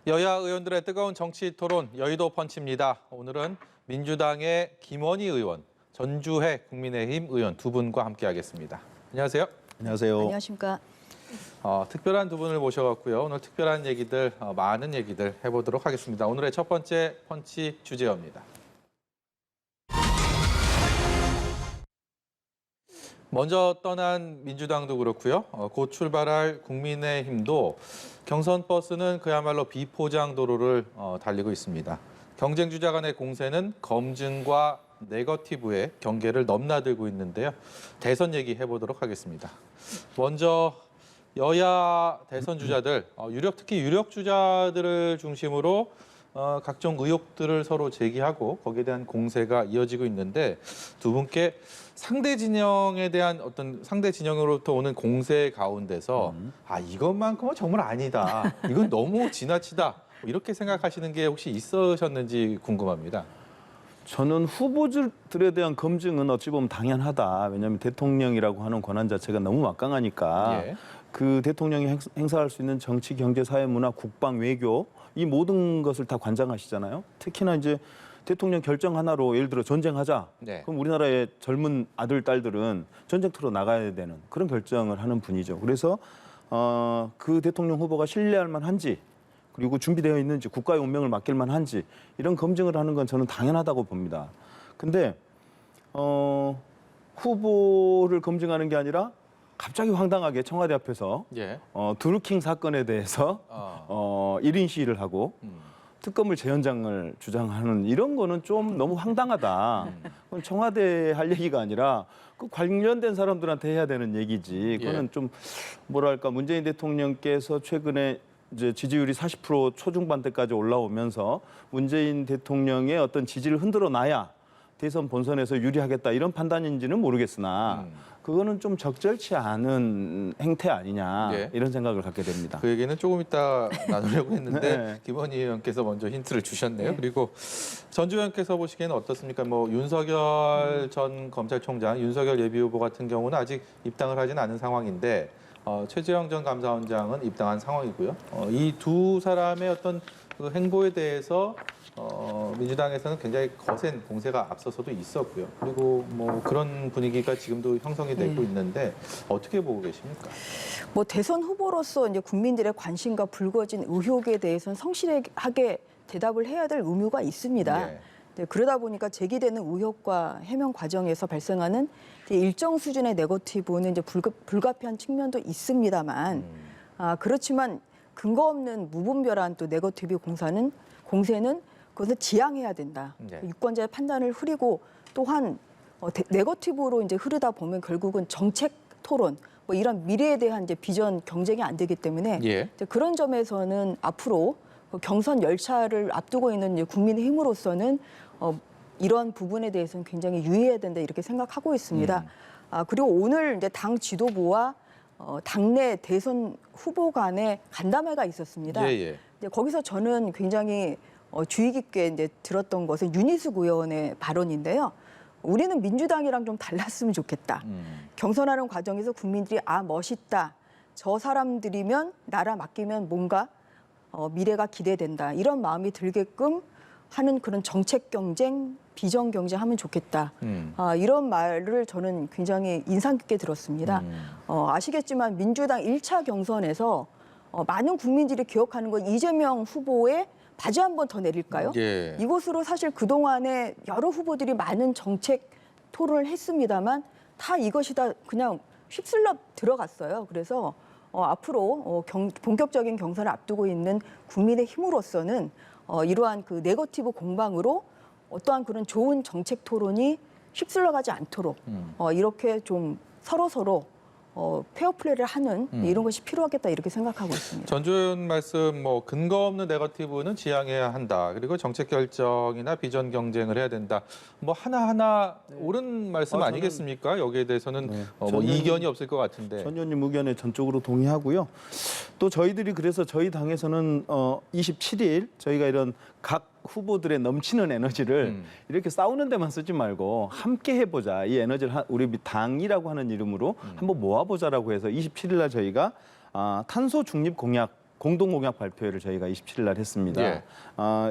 여야 의원들의 뜨거운 정치 토론 여의도 펀치입니다. 오늘은 민주당의 김원희 의원, 전주혜 국민의힘 의원 두 분과 함께하겠습니다. 안녕하세요. 안녕하세요. 안녕하십니까. 특별한 두 분을 모셔왔고요. 오늘 특별한 얘기들, 많은 얘기들 해보도록 하겠습니다. 오늘의 첫 번째 펀치 주제어입니다. 먼저 떠난 민주당도 그렇고요. 곧 출발할 국민의힘도 경선 버스는 그야말로 비포장 도로를 달리고 있습니다. 경쟁 주자 간의 공세는 검증과 네거티브의 경계를 넘나들고 있는데요. 대선 얘기해보도록 하겠습니다. 먼저 여야 대선 주자들, 특히 유력 주자들을 중심으로 각종 의혹들을 서로 제기하고 거기에 대한 공세가 이어지고 있는데 두 분께 상대 진영에 대한 어떤 상대 진영으로부터 오는 공세 가운데서 이것만큼은 정말 아니다. 이건 너무 지나치다. 이렇게 생각하시는 게 혹시 있으셨는지 궁금합니다. 저는 후보들에 대한 검증은 어찌 보면 당연하다. 왜냐하면 대통령이라고 하는 권한 자체가 너무 막강하니까 예. 그 대통령이 행사할 수 있는 정치, 경제, 사회, 문화, 국방, 외교 이 모든 것을 다 관장하시잖아요. 특히나 이제 대통령 결정 하나로 예를 들어 전쟁하자. 네. 그럼 우리나라의 젊은 아들, 딸들은 전쟁터로 나가야 되는 그런 결정을 하는 분이죠. 그래서 그 대통령 후보가 신뢰할 만한지 그리고 준비되어 있는지 국가의 운명을 맡길 만한지 이런 검증을 하는 건 저는 당연하다고 봅니다. 근데 후보를 검증하는 게 아니라 갑자기 황당하게 청와대 앞에서 예. 드루킹 사건에 대해서 1인 시위를 하고 특검을 재연장을 주장하는 이런 거는 좀 너무 황당하다. 그건 청와대 할 얘기가 아니라 그 관련된 사람들한테 해야 되는 얘기지. 그거는 좀 뭐랄까 문재인 대통령께서 최근에 이제 지지율이 40% 초중반대까지 올라오면서 문재인 대통령의 어떤 지지를 흔들어 놔야 대선 본선에서 유리하겠다 이런 판단인지는 모르겠으나 그거는 좀 적절치 않은 행태 아니냐 이런 생각을 갖게 됩니다. 그 얘기는 조금 이따 나누려고 했는데 네. 김원희 의원께서 먼저 힌트를 주셨네요. 그리고 전주 의원께서 보시기에는 어떻습니까? 윤석열 전 검찰총장, 윤석열 예비후보 같은 경우는 아직 입당을 하진 않은 상황인데 최재형 전 감사원장은 입당한 상황이고요. 이 두 사람의 어떤 그 행보에 대해서 민주당에서는 굉장히 거센 공세가 앞서서도 있었고요. 그리고 뭐 그런 분위기가 지금도 형성이 되고 있는데 어떻게 보고 계십니까? 대선 후보로서 이제 국민들의 관심과 불거진 의혹에 대해서는 성실하게 대답을 해야 될 의무가 있습니다. 예. 네, 그러다 보니까 제기되는 의혹과 해명 과정에서 발생하는 일정 수준의 네거티브는 이제 불가피한 측면도 있습니다만, 그렇지만 근거 없는 무분별한 또 네거티브 공세는 그것을 지양해야 된다. 네. 유권자의 판단을 흐리고 또한 네거티브로 이제 흐르다 보면 결국은 정책 토론, 이런 미래에 대한 이제 비전 경쟁이 안 되기 때문에 예. 이제 그런 점에서는 앞으로 경선 열차를 앞두고 있는 이제 국민의힘으로서는 이런 부분에 대해서는 굉장히 유의해야 된다 이렇게 생각하고 있습니다. 그리고 오늘 이제 당 지도부와 당내 대선 후보 간의 간담회가 있었습니다. 예. 이제 거기서 저는 굉장히 주의 깊게 이제 들었던 것은 윤희숙 의원의 발언인데요. 우리는 민주당이랑 좀 달랐으면 좋겠다. 경선하는 과정에서 국민들이 멋있다. 저 사람들이면 나라 맡기면 뭔가 미래가 기대된다. 이런 마음이 들게끔 하는 그런 정책 경쟁, 비전 경쟁하면 좋겠다. 이런 말을 저는 굉장히 인상 깊게 들었습니다. 아시겠지만 민주당 1차 경선에서 많은 국민들이 기억하는 건 이재명 후보의 바지 한 번 더 내릴까요? 예. 이곳으로 사실 그동안에 여러 후보들이 많은 정책 토론을 했습니다만 다 이것이 다 그냥 휩쓸려 들어갔어요. 그래서 앞으로 본격적인 경선을 앞두고 있는 국민의힘으로서는 이러한 그 네거티브 공방으로 어떠한 그런 좋은 정책 토론이 휩쓸려가지 않도록 이렇게 좀 서로 페어플레이를 하는 이런 것이 필요하겠다 이렇게 생각하고 있습니다. 전주 의원 말씀 근거 없는 네거티브는 지양해야 한다. 그리고 정책 결정이나 비전 경쟁을 해야 된다. 하나하나 옳은 말씀 아니겠습니까? 여기에 대해서는 이견이 없을 것 같은데. 전 의원님 의견에 전적으로 동의하고요. 또 저희들이 그래서 저희 당에서는 27일 저희가 이런 각 후보들의 넘치는 에너지를 이렇게 싸우는 데만 쓰지 말고 함께 해보자. 이 에너지를 우리 당이라고 하는 이름으로 한번 모아보자라고 해서 27일 날 저희가 탄소 중립 공약 공동 공약 발표회를 저희가 27일 날 했습니다. 예.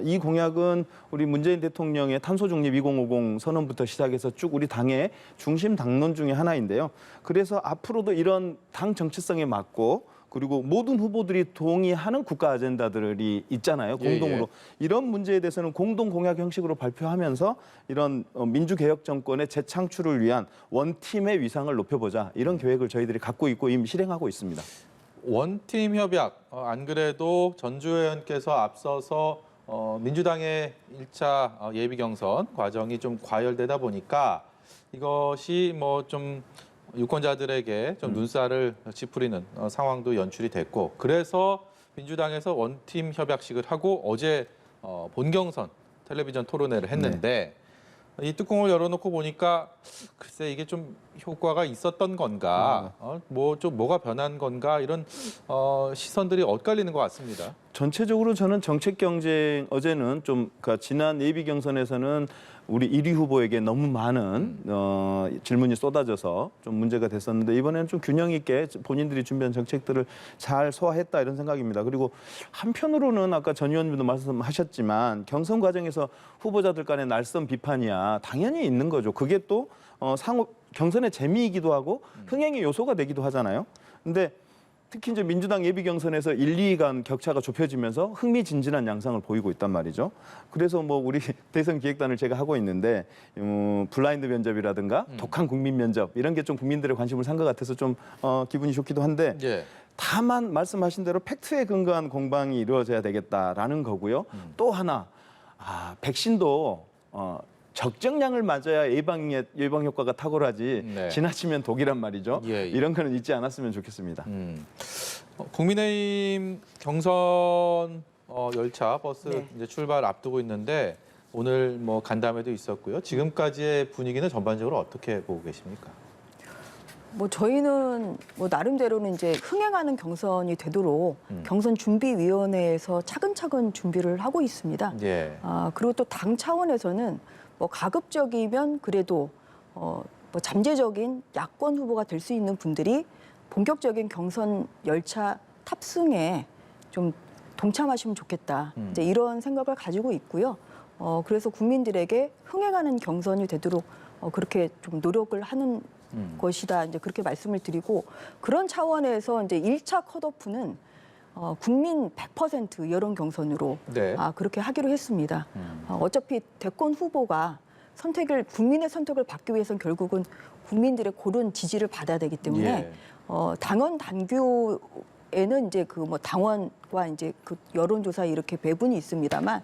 이 공약은 우리 문재인 대통령의 탄소 중립 2050 선언부터 시작해서 쭉 우리 당의 중심 당론 중에 하나인데요. 그래서 앞으로도 이런 당 정체성에 맞고 그리고 모든 후보들이 동의하는 국가 아젠다들이 있잖아요. 공동으로. 예. 이런 문제에 대해서는 공동 공약 형식으로 발표하면서 이런 민주개혁 정권의 재창출을 위한 원팀의 위상을 높여보자. 이런 계획을 저희들이 갖고 있고 이미 실행하고 있습니다. 원팀 협약, 안 그래도 전주현 의원께서 앞서서 민주당의 1차 예비 경선 과정이 좀 과열되다 보니까 이것이 뭐 좀 유권자들에게 좀 눈살을 찌푸리는 상황도 연출이 됐고, 그래서 민주당에서 원팀 협약식을 하고 어제 본경선 텔레비전 토론회를 했는데 이 뚜껑을 열어놓고 보니까 글쎄 이게 좀 효과가 있었던 건가, 뭐 좀 뭐가 변한 건가, 이런 시선들이 엇갈리는 것 같습니다. 전체적으로 저는 정책 경쟁 어제는 좀 그러니까 지난 예비 경선에서는 우리 1위 후보에게 너무 많은 질문이 쏟아져서 좀 문제가 됐었는데 이번에는 좀 균형 있게 본인들이 준비한 정책들을 잘 소화했다 이런 생각입니다. 그리고 한편으로는 아까 전 의원님도 말씀하셨지만 경선 과정에서 후보자들 간의 날선 비판이야 당연히 있는 거죠. 그게 또 상호 경선의 재미이기도 하고 흥행의 요소가 되기도 하잖아요. 근데 특히 이제 민주당 예비 경선에서 1, 2위 간 격차가 좁혀지면서 흥미진진한 양상을 보이고 있단 말이죠. 그래서 뭐 우리 대선 기획단을 제가 하고 있는데 블라인드 면접이라든가 독한 국민 면접 이런 게 좀 국민들의 관심을 산 것 같아서 좀 기분이 좋기도 한데 예. 다만 말씀하신 대로 팩트에 근거한 공방이 이루어져야 되겠다라는 거고요. 또 하나 백신도 적정량을 맞아야 예방 효과가 탁월하지 네. 지나치면 독이란 말이죠. 예. 이런 거는 잊지 않았으면 좋겠습니다. 국민의힘 경선 열차 버스 네. 이제 출발 앞두고 있는데 오늘 뭐 간담회도 있었고요. 지금까지의 분위기는 전반적으로 어떻게 보고 계십니까? 뭐 저희는 뭐 나름대로는 이제 흥행하는 경선이 되도록 경선 준비위원회에서 차근차근 준비를 하고 있습니다. 예. 그리고 또 당 차원에서는 뭐 가급적이면 그래도 뭐 잠재적인 야권 후보가 될 수 있는 분들이 본격적인 경선 열차 탑승에 좀 동참하시면 좋겠다. 이제 이런 생각을 가지고 있고요. 그래서 국민들에게 흥행하는 경선이 되도록 그렇게 좀 노력을 하는 것이다. 이제 그렇게 말씀을 드리고 그런 차원에서 이제 1차 컷오프는 국민 100% 여론 경선으로 네. 그렇게 하기로 했습니다. 어차피 대권 후보가 국민의 선택을 받기 위해서는 결국은 국민들의 고른 지지를 받아야 되기 때문에 예. 당원 당규에는 이제 그 뭐 당원과 이제 그 여론조사 이렇게 배분이 있습니다만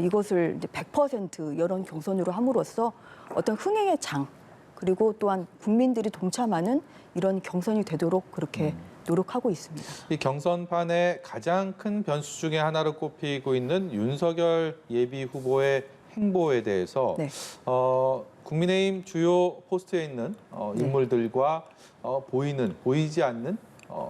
이것을 이제 100% 여론 경선으로 함으로써 어떤 흥행의 장 그리고 또한 국민들이 동참하는 이런 경선이 되도록 그렇게 노력하고 있습니다. 이 경선판의 가장 큰 변수 중에 하나로 꼽히고 있는 윤석열 예비 후보의 행보에 대해서 네. 국민의힘 주요 포스트에 있는 인물들과 보이지 않는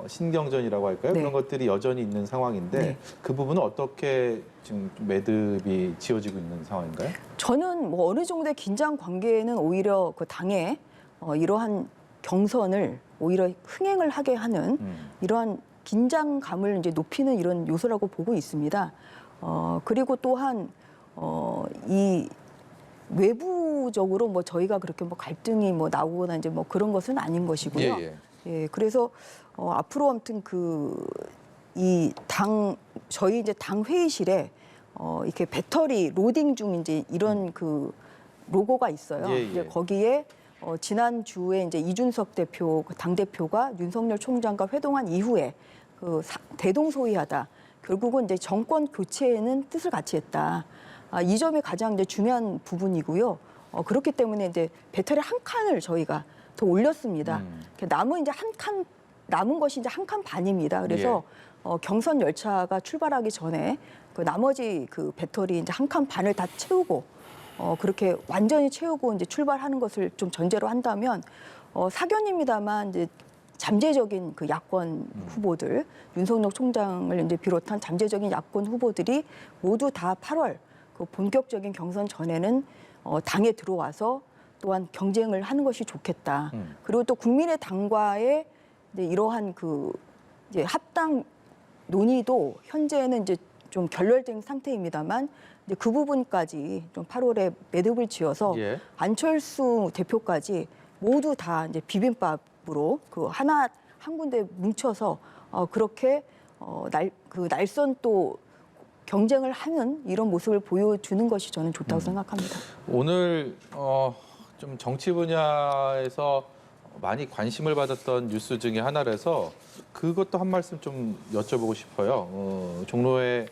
신경전이라고 할까요? 네. 그런 것들이 여전히 있는 상황인데 네. 그 부분은 어떻게 지금 매듭이 지어지고 있는 상황인가요? 저는 뭐 어느 정도의 긴장 관계는 오히려 그 당에 이러한 경선을 오히려 흥행을 하게 하는 이러한 긴장감을 이제 높이는 이런 요소라고 보고 있습니다. 그리고 또한 이 외부적으로 뭐 저희가 그렇게 뭐 갈등이 뭐 나오거나 이제 뭐 그런 것은 아닌 것이고요. 예, 그래서 앞으로 아무튼 저희 이제 당 회의실에 이렇게 배터리 로딩 중 이제 이런 그 로고가 있어요. 예, 예. 이제 거기에 지난 주에 이제 이준석 대표 당 대표가 윤석열 총장과 회동한 이후에 대동소이하다. 결국은 이제 정권 교체에는 뜻을 같이 했다. 이 점이 가장 이제 중요한 부분이고요. 그렇기 때문에 이제 배터리 한 칸을 저희가 더 올렸습니다. 남은 것이 이제 한 칸 반입니다. 그래서 경선 열차가 출발하기 전에 그 나머지 그 배터리 이제 한 칸 반을 다 채우고 그렇게 완전히 채우고 이제 출발하는 것을 좀 전제로 한다면 사견입니다만 이제 잠재적인 그 야권 후보들 윤석열 총장을 이제 비롯한 잠재적인 야권 후보들이 모두 다 8월 그 본격적인 경선 전에는 당에 들어와서 또한 경쟁을 하는 것이 좋겠다. 그리고 또 국민의 당과의 이제 이러한 그 이제 합당 논의도 현재는 이제 좀 결렬된 상태입니다만 이제 그 부분까지 좀 8월에 매듭을 지어서 예. 안철수 대표까지 모두 다 이제 비빔밥으로 그 하나 한 군데 뭉쳐서 그렇게 그 날선 또 경쟁을 하는 이런 모습을 보여주는 것이 저는 좋다고 생각합니다. 오늘 좀 정치 분야에서 많이 관심을 받았던 뉴스 중에 하나라서 그것도 한 말씀 좀 여쭤보고 싶어요. 종로의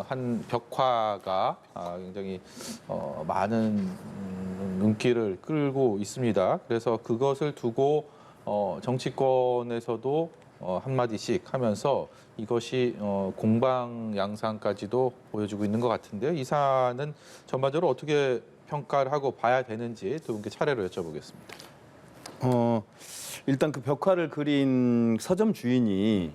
한 벽화가 굉장히 많은 눈길을 끌고 있습니다. 그래서 그것을 두고 정치권에서도 한마디씩 하면서 이것이 공방 양상까지도 보여주고 있는 것 같은데요. 이 사안은 전반적으로 어떻게 평가를 하고 봐야 되는지 두 분께 차례로 여쭤보겠습니다. 일단 그 벽화를 그린 서점 주인이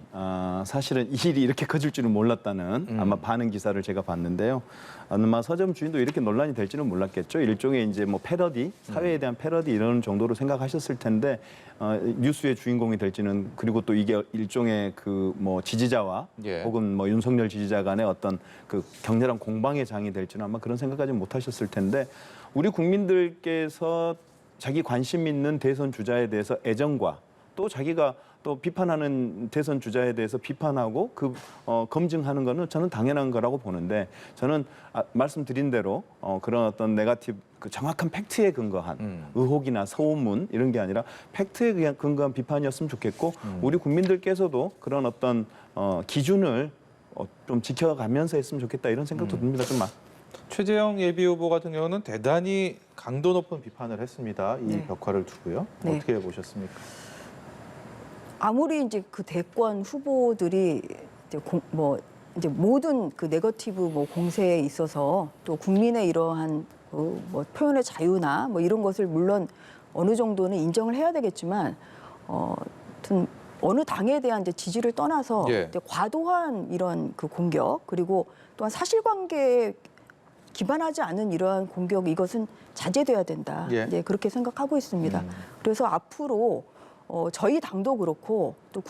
사실은 이 일이 이렇게 커질 줄은 몰랐다는 아마 반응 기사를 제가 봤는데요. 아마 서점 주인도 이렇게 논란이 될지는 몰랐겠죠. 일종의 이제 뭐 패러디, 사회에 대한 패러디 이런 정도로 생각하셨을 텐데 뉴스의 주인공이 될지는 그리고 또 이게 일종의 그 뭐 지지자와 예. 혹은 뭐 윤석열 지지자 간의 어떤 그 격렬한 공방의 장이 될지는 아마 그런 생각까지 못하셨을 텐데 우리 국민들께서 자기 관심 있는 대선 주자에 대해서 애정과 또 자기가 또 비판하는 대선 주자에 대해서 비판하고 검증하는 거는 저는 당연한 거라고 보는데 저는 말씀드린 대로 그런 어떤 네거티브 그 정확한 팩트에 근거한 의혹이나 소문 이런 게 아니라 팩트에 근거한 비판이었으면 좋겠고 우리 국민들께서도 그런 어떤 기준을 좀 지켜가면서 했으면 좋겠다 이런 생각도 듭니다. 좀 최재형 예비후보 같은 경우는 대단히 강도 높은 비판을 했습니다. 이 네. 벽화를 두고요. 네. 어떻게 보셨습니까? 아무리 이제 그 대권 후보들이 이제 모든 그 네거티브 뭐 공세에 있어서 또 국민의 이러한 뭐 표현의 자유나 뭐 이런 것을 물론 어느 정도는 인정을 해야 되겠지만 아무튼 어느 당에 대한 이제 지지를 떠나서 예. 이제 과도한 이런 그 공격 그리고 또한 사실관계에 기반하지 않은 이러한 공격 이것은 자제돼야 된다. 예. 이제 그렇게 생각하고 있습니다. 그래서 앞으로 저희 당도 그렇고 또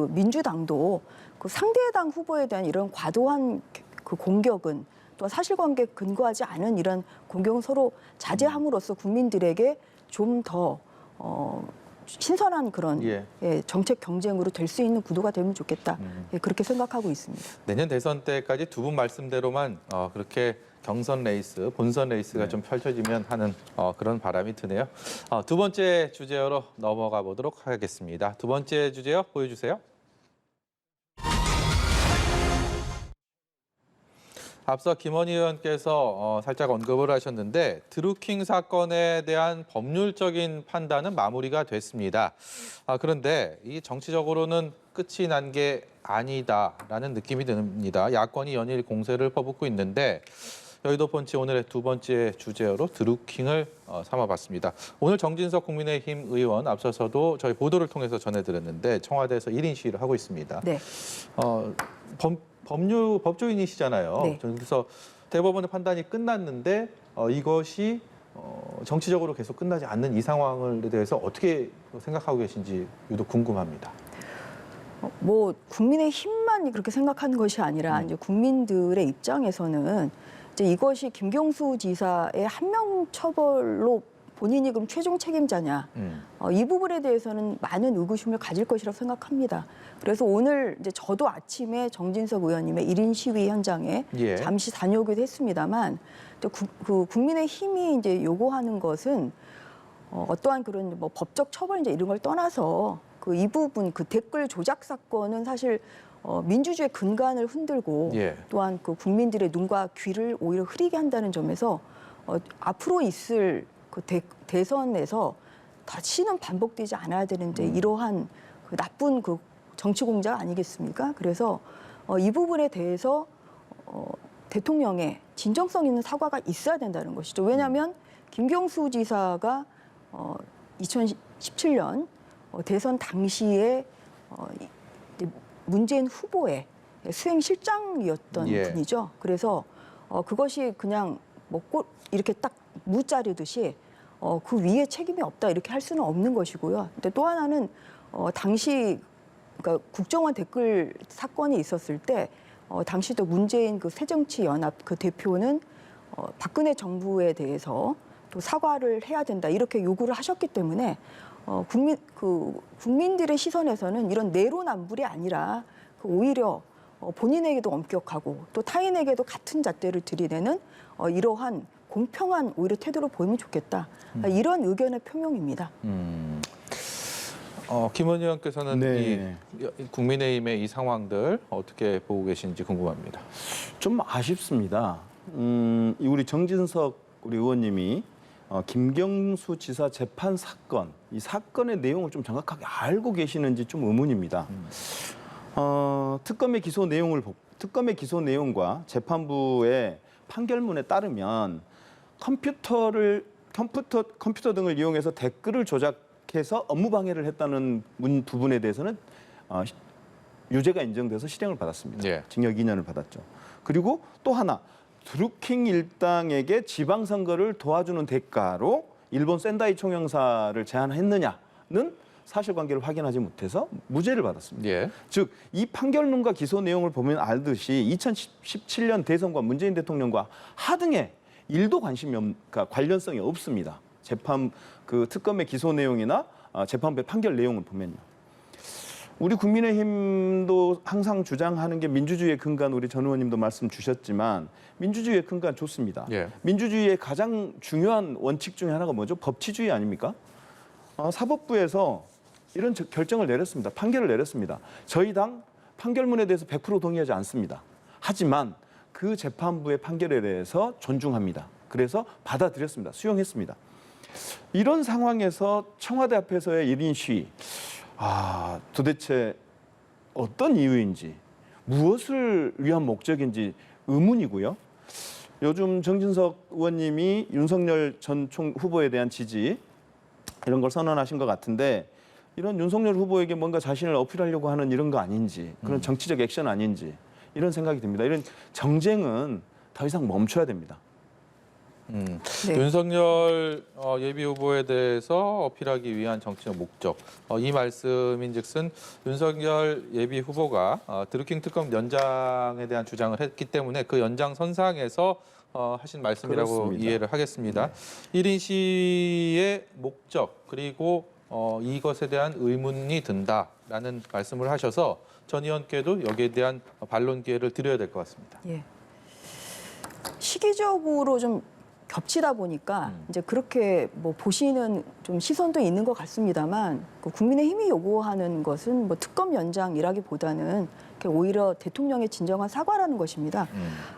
민주당도 그 상대당 후보에 대한 이런 과도한 그 공격은 또 사실관계 근거하지 않은 이런 공격은 서로 자제함으로써 국민들에게 좀 더 신선한 그런 예. 정책 경쟁으로 될 수 있는 구도가 되면 좋겠다. 그렇게 생각하고 있습니다. 내년 대선 때까지 두 분 말씀대로만 그렇게 경선 레이스, 본선 레이스가 좀 펼쳐지면 하는 그런 바람이 드네요. 두 번째 주제로 넘어가 보도록 하겠습니다. 두 번째 주제요, 보여주세요. 앞서 김원희 의원께서 살짝 언급을 하셨는데 드루킹 사건에 대한 법률적인 판단은 마무리가 됐습니다. 그런데 이 정치적으로는 끝이 난 게 아니다라는 느낌이 듭니다. 야권이 연일 공세를 퍼붓고 있는데 여의도 펀치 오늘의 두 번째 주제로 드루킹을 삼아봤습니다. 오늘 정진석 국민의힘 의원 앞서서도 저희 보도를 통해서 전해드렸는데 청와대에서 1인 시위를 하고 있습니다. 네. 법조인이시잖아요. 네. 그래서 대법원의 판단이 끝났는데 이것이 정치적으로 계속 끝나지 않는 이 상황에 대해서 어떻게 생각하고 계신지 유독 궁금합니다. 뭐 국민의힘만 그렇게 생각하는 것이 아니라 이제 국민들의 입장에서는 이제 이것이 김경수 지사의 한명 처벌로 본인이 그럼 최종 책임자냐 이 부분에 대해서는 많은 의구심을 가질 것이라고 생각합니다. 그래서 오늘 이제 저도 아침에 정진석 의원님의 1인 시위 현장에 예. 잠시 다녀오기도 했습니다만 또 그 국민의힘이 이제 요구하는 것은 어떠한 그런 뭐 법적 처벌 이제 이런 걸 떠나서 이 부분 그 댓글 조작 사건은 사실 민주주의 근간을 흔들고 예. 또한 그 국민들의 눈과 귀를 오히려 흐리게 한다는 점에서 앞으로 있을 그 대선에서 다시는 반복되지 않아야 되는데 이러한 그 나쁜 그 정치 공작 아니겠습니까? 그래서 이 부분에 대해서 대통령의 진정성 있는 사과가 있어야 된다는 것이죠. 왜냐하면 김경수 지사가 2017년 대선 당시에 문재인 후보의 수행실장이었던 예. 분이죠. 그래서 그것이 그냥 먹고 이렇게 딱 무자르듯이 그 위에 책임이 없다 이렇게 할 수는 없는 것이고요. 근데 또 하나는 당시 그러니까 국정원 댓글 사건이 있었을 때 당시도 문재인 그 새정치연합 그 대표는 박근혜 정부에 대해서 또 사과를 해야 된다 이렇게 요구를 하셨기 때문에 국민들의 시선에서는 이런 내로남불이 아니라 오히려 본인에게도 엄격하고 또 타인에게도 같은 잣대를 들이대는 이러한 공평한 오히려 태도를 보이면 좋겠다. 이런 의견의 표명입니다. 김 의원께서는 네. 이 국민의힘의 이 상황들 어떻게 보고 계신지 궁금합니다. 좀 아쉽습니다. 우리 정진석 우리 의원님이 김경수 지사 재판 사건, 이 사건의 내용을 좀 정확하게 알고 계시는지 좀 의문입니다. 특검의 기소 내용과 재판부의 판결문에 따르면 컴퓨터 등을 이용해서 댓글을 조작해서 업무 방해를 했다는 부분에 대해서는 유죄가 인정돼서 실형을 받았습니다. 예. 징역 2년을 받았죠. 그리고 또 하나 드루킹 일당에게 지방선거를 도와주는 대가로 일본 샌다이 총영사를 제안했느냐는 사실관계를 확인하지 못해서 무죄를 받았습니다. 예. 즉 이 판결문과 기소 내용을 보면 알듯이 2017년 대선과 문재인 대통령과 하등의 일도 관련성이 없습니다. 특검의 기소 내용이나 재판부의 판결 내용을 보면요. 우리 국민의힘도 항상 주장하는 게 민주주의의 근간, 우리 전 의원님도 말씀 주셨지만 민주주의의 근간 좋습니다. 예. 민주주의의 가장 중요한 원칙 중에 하나가 뭐죠? 법치주의 아닙니까? 사법부에서 이런 결정을 내렸습니다. 판결을 내렸습니다. 저희 당 판결문에 대해서 100% 동의하지 않습니다. 하지만 그 재판부의 판결에 대해서 존중합니다. 그래서 받아들였습니다. 수용했습니다. 이런 상황에서 청와대 앞에서의 1인 시위, 도대체 어떤 이유인지, 무엇을 위한 목적인지 의문이고요. 요즘 정진석 의원님이 윤석열 전 후보에 대한 지지 이런 걸 선언하신 것 같은데 이런 윤석열 후보에게 뭔가 자신을 어필하려고 하는 이런 거 아닌지, 그런 정치적 액션 아닌지 이런 생각이 듭니다. 이런 정쟁은 더 이상 멈춰야 됩니다. 네. 윤석열 예비 후보에 대해서 어필하기 위한 정치적 목적, 이 말씀인즉슨 윤석열 예비 후보가 드루킹 특검 연장에 대한 주장을 했기 때문에 그 연장선상에서 하신 말씀이라고 그렇습니다. 이해를 하겠습니다. 1인 시위의 목적 그리고 이것에 대한 의문이 든다라는 말씀을 하셔서 전 의원께도 여기에 대한 반론 기회를 드려야 될 것 같습니다. 예. 시기적으로 좀 겹치다 보니까 이제 그렇게 뭐 보시는 좀 시선도 있는 것 같습니다만 국민의힘이 요구하는 것은 뭐 특검 연장이라기보다는 오히려 대통령의 진정한 사과라는 것입니다.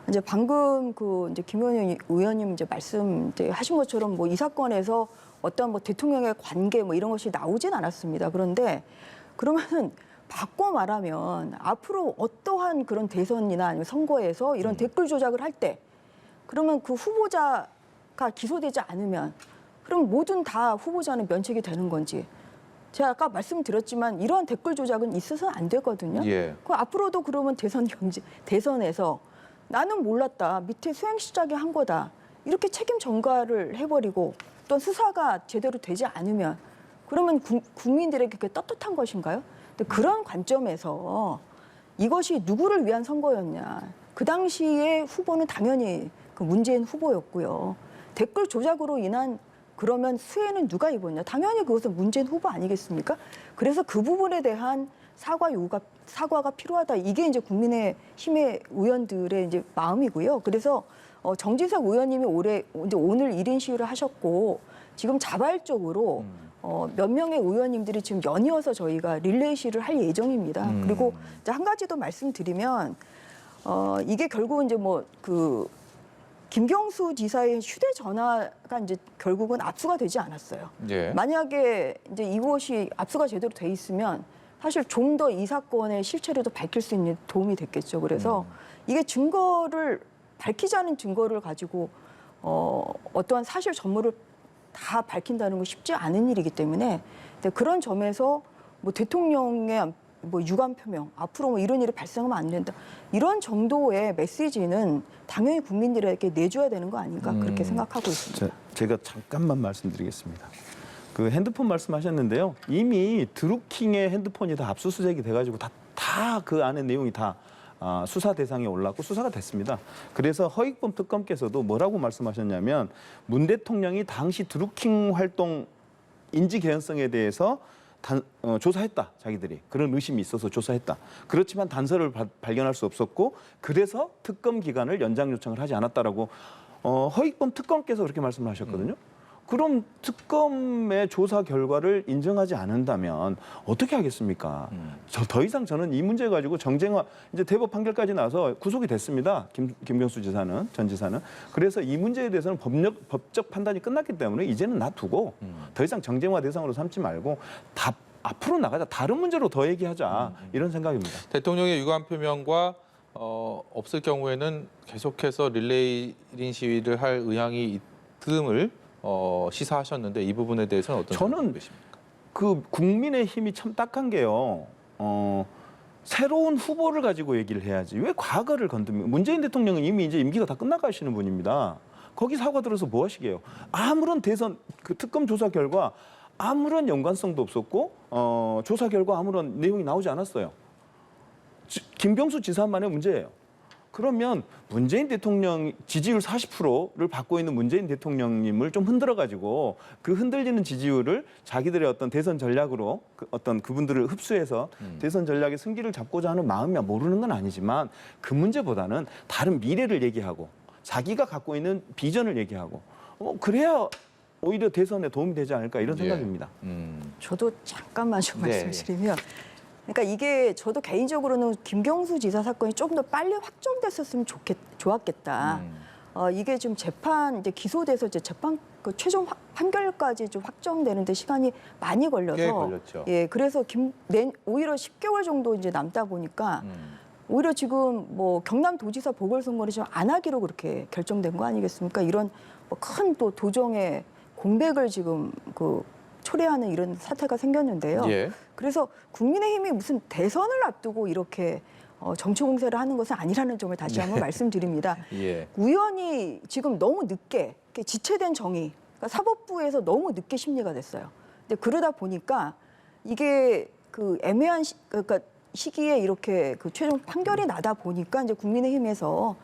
이제 방금 이제 김현우 의원님 이제 말씀 이제 하신 것처럼 뭐 이 사건에서 어떤 뭐 대통령의 관계 뭐 이런 것이 나오진 않았습니다. 그런데 그러면은 바꿔 말하면 앞으로 어떠한 그런 대선이나 아니면 선거에서 이런 댓글 조작을 할 때 그러면 그 후보자가 기소되지 않으면 그럼 모든 다 후보자는 면책이 되는 건지 제가 아까 말씀드렸지만 이러한 댓글 조작은 있어서는 안 되거든요. 예. 그 앞으로도 그러면 대선에서 나는 몰랐다. 밑에 수행시작이 한 거다. 이렇게 책임 전가를 해버리고 또 수사가 제대로 되지 않으면 그러면 국민들에게 그게 떳떳한 것인가요? 근데 그런 관점에서 이것이 누구를 위한 선거였냐. 그 당시에 후보는 당연히 그 문재인 후보였고요. 댓글 조작으로 인한 그러면 수혜는 누가 입었냐? 당연히 그것은 문재인 후보 아니겠습니까? 그래서 그 부분에 대한 사과가 필요하다. 이게 이제 국민의힘의 의원들의 이제 마음이고요. 그래서 정진석 의원님이 오늘 1인 시위를 하셨고 지금 자발적으로 몇 명의 의원님들이 지금 연이어서 저희가 릴레이 시위를 할 예정입니다. 그리고 이제 한 가지 더 말씀드리면 이게 결국은 이제 김경수 지사의 휴대전화가 이제 결국은 압수가 되지 않았어요. 예. 만약에 이제 이것이 압수가 제대로 돼 있으면 사실 좀 더 이 사건의 실체를 더 밝힐 수 있는 도움이 됐겠죠. 그래서 이게 증거를 밝히자는 증거를 가지고 어떠한 사실 전모를 다 밝힌다는 건 쉽지 않은 일이기 때문에 그런 점에서 뭐 대통령의 뭐 유감 표명 앞으로 뭐 이런 일이 발생하면 안 된다 이런 정도의 메시지는 당연히 국민들에게 내줘야 되는 거 아닌가 그렇게 생각하고 있습니다. 제가 잠깐만 말씀드리겠습니다. 그 핸드폰 말씀하셨는데요. 이미 드루킹의 핸드폰이 다 압수수색이 돼가지고 다 그 안에 내용이 다 수사 대상에 올랐고 수사가 됐습니다. 그래서 허익범 특검께서도 뭐라고 말씀하셨냐면 문 대통령이 당시 드루킹 활동 인지 개연성에 대해서 조사했다. 자기들이 그런 의심이 있어서 조사했다. 그렇지만 단서를 발견할 수 없었고 그래서 특검 기간을 연장 요청을 하지 않았다라고 허익범 특검께서 그렇게 말씀을 하셨거든요. 그럼 특검의 조사 결과를 인정하지 않는다면 어떻게 하겠습니까? 더 이상 저는 이 문제 가지고 정쟁화 이제 대법 판결까지 나서 구속이 됐습니다. 김경수 지사는 전 지사는 그래서 이 문제에 대해서는 법적 판단이 끝났기 때문에 이제는 놔두고 더 이상 정쟁화 대상으로 삼지 말고 앞으로 나가자 다른 문제로 더 얘기하자 이런 생각입니다. 대통령의 유감 표명과 없을 경우에는 계속해서 릴레이 1인 시위를 할 의향이 있음을 시사하셨는데 이 부분에 대해서는 어떤 생각이십니까? 그 국민의힘이 참 딱한 게요. 새로운 후보를 가지고 얘기를 해야지. 왜 과거를 건듭니까? 문재인 대통령은 이미 이제 임기가 다 끝나가시는 분입니다. 거기 사과 들어서 뭐 하시게요? 아무런 대선 그 특검 조사 결과 아무런 연관성도 없었고 조사 결과 아무런 내용이 나오지 않았어요. 김경수 지사만의 문제예요. 그러면 문재인 대통령 지지율 40%를 받고 있는 문재인 대통령님을 좀 흔들어가지고 그 흔들리는 지지율을 자기들의 어떤 대선 전략으로 어떤 그분들을 흡수해서 대선 전략의 승기를 잡고자 하는 마음이야 모르는 건 아니지만 그 문제보다는 다른 미래를 얘기하고 자기가 갖고 있는 비전을 얘기하고 그래야 오히려 대선에 도움이 되지 않을까 이런 생각입니다. 저도 잠깐만 좀 네. 말씀드리면 그러니까 이게 저도 개인적으로는 김경수 지사 사건이 조금 더 빨리 확정됐었으면 좋았겠다. 이게 좀 재판 이제 기소돼서 이제 재판 그 최종 판결까지 좀 확정되는데 시간이 많이 걸려서 꽤 걸렸죠. 예, 그래서 오히려 10개월 정도 이제 남다 보니까 오히려 지금 뭐 경남도지사 보궐선거를 좀 안 하기로 그렇게 결정된 거 아니겠습니까? 이런 뭐 큰 또 도정의 공백을 지금 그 초래하는 이런 사태가 생겼는데요. 예. 그래서 국민의힘이 무슨 대선을 앞두고 이렇게 정치 공세를 하는 것은 아니라는 점을 다시 한번 말씀드립니다. 예. 우연히 지금 너무 늦게 지체된 정의, 그러니까 사법부에서 너무 늦게 심리가 됐어요. 근데 그러다 보니까 이게 그 애매한 그러니까 시기에 이렇게 그 최종 판결이 나다 보니까 이제 국민의힘에서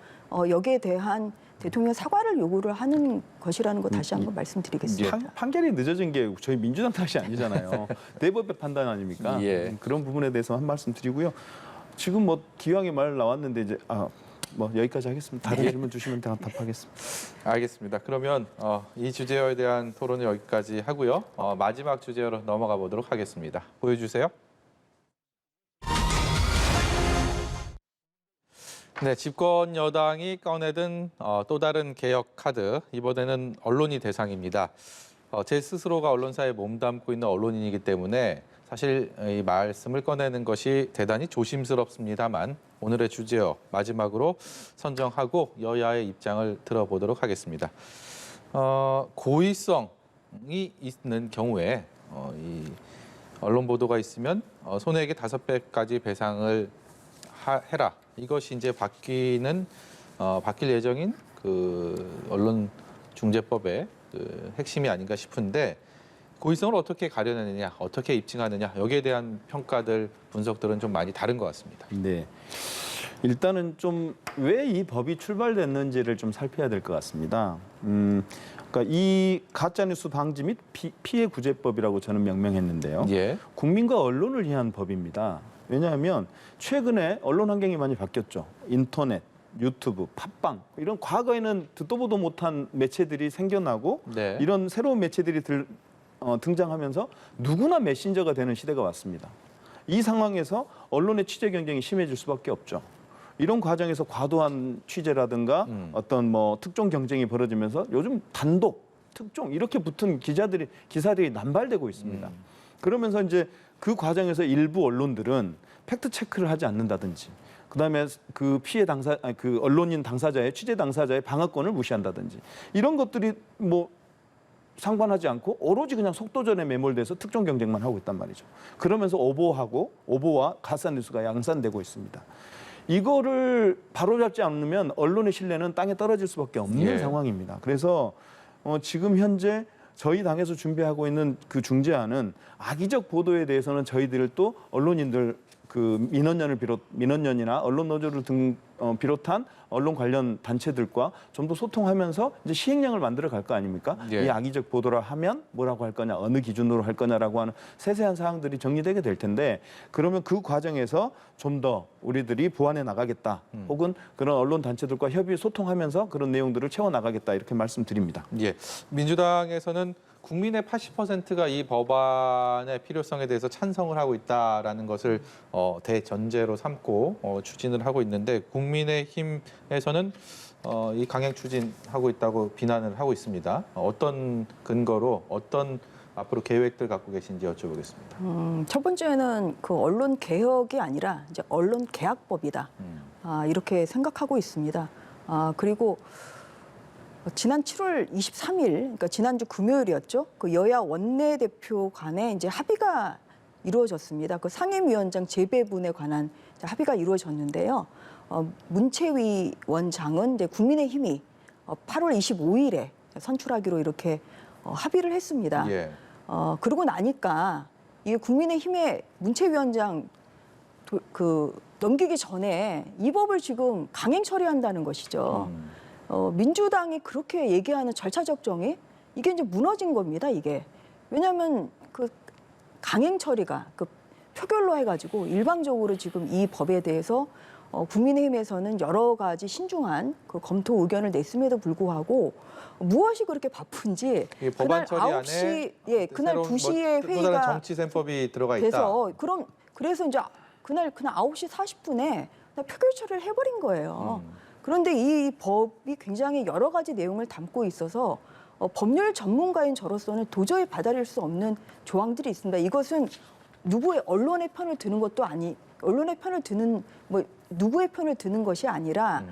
여기에 대한 대통령 사과를 요구를 하는 것이라는 거 다시 한번 말씀드리겠습니다. 판결이 늦어진 게 저희 민주당 탓이 아니잖아요. 대법의 판단 아닙니까? 예. 그런 부분에 대해서 한 말씀 드리고요. 지금 뭐 기왕에 말 나왔는데 이제 뭐 여기까지 하겠습니다. 다른 질문 주시면 답하겠습니다. 알겠습니다. 그러면 이 주제에 대한 토론은 여기까지 하고요. 마지막 주제로 넘어가 보도록 하겠습니다. 보여주세요. 네, 집권 여당이 꺼내든 또 다른 개혁 카드, 이번에는 언론이 대상입니다. 제 스스로가 언론사에 몸담고 있는 언론인이기 때문에 사실 이 말씀을 꺼내는 것이 대단히 조심스럽습니다만 오늘의 주제어 마지막으로 선정하고 여야의 입장을 들어보도록 하겠습니다. 고의성이 있는 경우에 이 언론 보도가 있으면 손해액의 5배까지 배상을 해라. 이것이 이제 바뀔 예정인 그 언론중재법의 그 핵심이 아닌가 싶은데 고의성을 어떻게 가려내느냐, 어떻게 입증하느냐 여기에 대한 평가들, 분석들은 좀 많이 다른 것 같습니다. 네. 일단은 좀 왜 이 법이 출발됐는지를 좀 살펴야 될 것 같습니다. 그러니까 이 가짜뉴스 방지 및 피해 구제법이라고 저는 명명했는데요. 예. 국민과 언론을 위한 법입니다. 왜냐하면 최근에 언론 환경이 많이 바뀌었죠. 인터넷, 유튜브, 팟빵 이런 과거에는 듣도 보도 못한 매체들이 생겨나고 네. 이런 새로운 매체들이 등장하면서 누구나 메신저가 되는 시대가 왔습니다. 이 상황에서 언론의 취재 경쟁이 심해질 수밖에 없죠. 이런 과정에서 과도한 취재라든가 어떤 뭐 특종 경쟁이 벌어지면서 요즘 단독, 특종 이렇게 붙은 기사들이 남발되고 있습니다. 그러면서 이제 그 과정에서 일부 언론들은 팩트 체크를 하지 않는다든지, 그다음에 그 그 언론인 당사자의 취재 당사자의 방어권을 무시한다든지 이런 것들이 뭐 상관하지 않고 오로지 그냥 속도전에 매몰돼서 특종 경쟁만 하고 있단 말이죠. 그러면서 오보와 가짜 뉴스가 양산되고 있습니다. 이거를 바로잡지 않으면 언론의 신뢰는 땅에 떨어질 수밖에 없는 예. 상황입니다. 그래서 지금 현재 저희 당에서 준비하고 있는 그 중재안은 악의적 보도에 대해서는 저희들 또 언론인들 그 민원연이나 언론노조를 비롯한 언론 관련 단체들과 좀 더 소통하면서 이제 시행령을 만들어 갈 거 아닙니까? 예. 이 악의적 보도를 하면 뭐라고 할 거냐, 어느 기준으로 할 거냐라고 하는 세세한 사항들이 정리되게 될 텐데 그러면 그 과정에서 좀 더 우리들이 보완해 나가겠다. 혹은 그런 언론 단체들과 협의 소통하면서 그런 내용들을 채워 나가겠다 이렇게 말씀드립니다. 예, 민주당에서는 국민의 80%가 이 법안의 필요성에 대해서 찬성을 하고 있다라는 것을 대전제로 삼고 추진을 하고 있는데 국민의힘에서는 이 강행 추진하고 있다고 비난을 하고 있습니다. 어떤 근거로 어떤 앞으로 계획들 갖고 계신지 여쭤보겠습니다. 첫 번째는 그 언론 개혁이 아니라 이제 언론 개혁법이다. 이렇게 생각하고 있습니다. 그리고 지난 7월 23일, 그러니까 지난주 금요일이었죠. 그 여야 원내대표 간에 이제 합의가 이루어졌습니다. 그 상임위원장 재배분에 관한 합의가 이루어졌는데요. 문채위 원장은 이제 국민의힘이 8월 25일에 선출하기로 이렇게 합의를 했습니다. 예. 그러고 나니까 이게 국민의힘의 문채위원장 넘기기 전에 이 법을 지금 강행 처리한다는 것이죠. 민주당이 그렇게 얘기하는 절차적 정의 이게 이제 무너진 겁니다. 이게 왜냐하면 그 강행 처리가 그 표결로 해가지고 일방적으로 지금 이 법에 대해서 국민의힘에서는 여러 가지 신중한 그 검토 의견을 냈음에도 불구하고 무엇이 그렇게 바쁜지 이 법안 처리 안에 9시 그날 2시에 또 다른 회의가 정치셈법이 들어가 있다. 돼서 그래서 이제 그날 9시 40분에 표결 처리를 해버린 거예요. 그런데 이 법이 굉장히 여러 가지 내용을 담고 있어서 법률 전문가인 저로서는 도저히 받아들일 수 없는 조항들이 있습니다. 이것은 누구의 언론의 편을 드는 것도 언론의 편을 드는 누구의 편을 드는 것이 아니라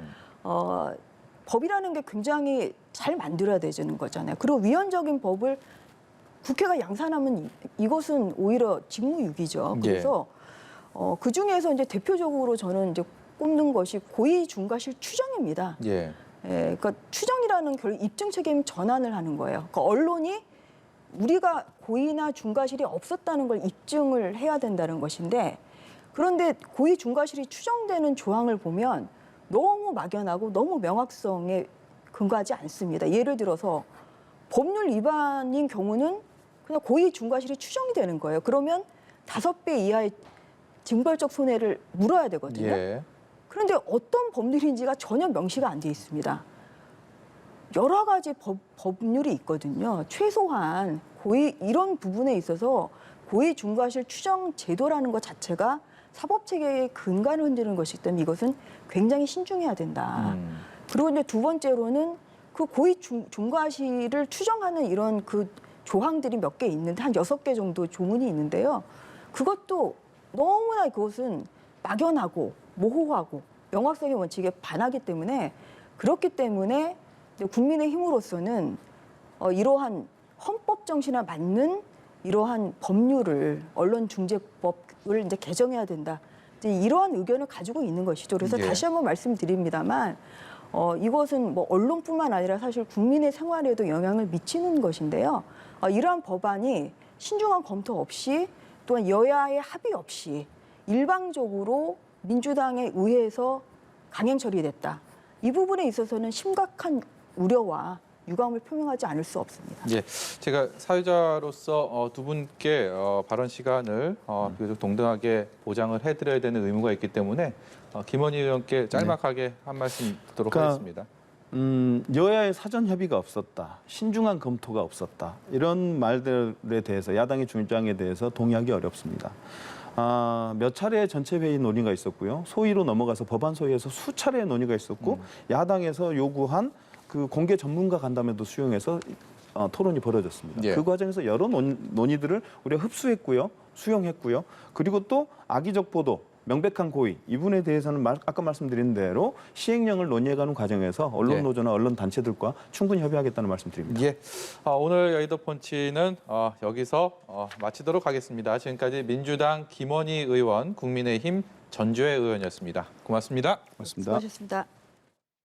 법이라는 게 굉장히 잘 만들어야 되는 거잖아요. 그리고 위헌적인 법을 국회가 양산하면 이것은 오히려 직무유기죠. 그래서 그 중에서 이제 대표적으로 저는 이제 꼽는 것이 고의 중과실 추정입니다. 예. 그러니까 추정이라는 결국 입증 책임 전환을 하는 거예요. 그러니까 언론이 우리가 고의나 중과실이 없었다는 걸 입증을 해야 된다는 것인데 그런데 고의 중과실이 추정되는 조항을 보면 너무 막연하고 너무 명확성에 근거하지 않습니다. 예를 들어서 법률 위반인 경우는 그냥 고의 중과실이 추정이 되는 거예요. 그러면 5배 이하의 징벌적 손해를 물어야 되거든요. 예. 그런데 어떤 법률인지가 전혀 명시가 안 돼 있습니다. 여러 가지 법률이 있거든요. 최소한 이런 부분에 있어서 고의 중과실 추정 제도라는 것 자체가 사법체계의 근간을 흔드는 것이기 때문에 이것은 굉장히 신중해야 된다. 그리고 이제 두 번째로는 그 고의 중과실을 추정하는 이런 그 조항들이 몇 개 있는데 한 6개 정도 조문이 있는데요. 그것도 너무나 그것은 막연하고 모호하고 명확성의 원칙에 반하기 때문에 그렇기 때문에 국민의힘으로서는 이러한 헌법 정신에 맞는 이러한 법률을 언론중재법을 이제 개정해야 된다. 이제 이러한 의견을 가지고 있는 것이죠. 그래서 예. 다시 한번 말씀드립니다만 이것은 뭐 언론뿐만 아니라 사실 국민의 생활에도 영향을 미치는 것인데요. 이러한 법안이 신중한 검토 없이 또한 여야의 합의 없이 일방적으로 민주당에 의해서 강행 처리됐다. 이 부분에 있어서는 심각한 우려와 유감을 표명하지 않을 수 없습니다. 예, 제가 사회자로서 두 분께 발언 시간을 비교적 동등하게 보장을 해드려야 되는 의무가 있기 때문에 김원희 의원께 짤막하게 한 말씀 듣도록 하겠습니다. 여야의 사전 협의가 없었다, 신중한 검토가 없었다 이런 말들에 대해서 야당의 주장에 대해서 동의하기 어렵습니다. 몇 차례 전체 회의 논의가 있었고요. 소위로 넘어가서 법안 소위에서 수차례 논의가 있었고 야당에서 요구한 그 공개 전문가 간담회도 수용해서 토론이 벌어졌습니다. 예. 그 과정에서 여러 논의들을 우리가 흡수했고요, 수용했고요. 그리고 또 악의적 보도, 명백한 고의 이 부분에 대해서는 아까 말씀드린 대로 시행령을 논의해가는 과정에서 언론 노조나 언론 단체들과 충분히 협의하겠다는 말씀드립니다. 예, 오늘 여의도 펀치는 여기서 마치도록 하겠습니다. 지금까지 민주당 김원희 의원, 국민의힘 전주혜 의원이었습니다. 고맙습니다. 고맙습니다. 수고하셨습니다.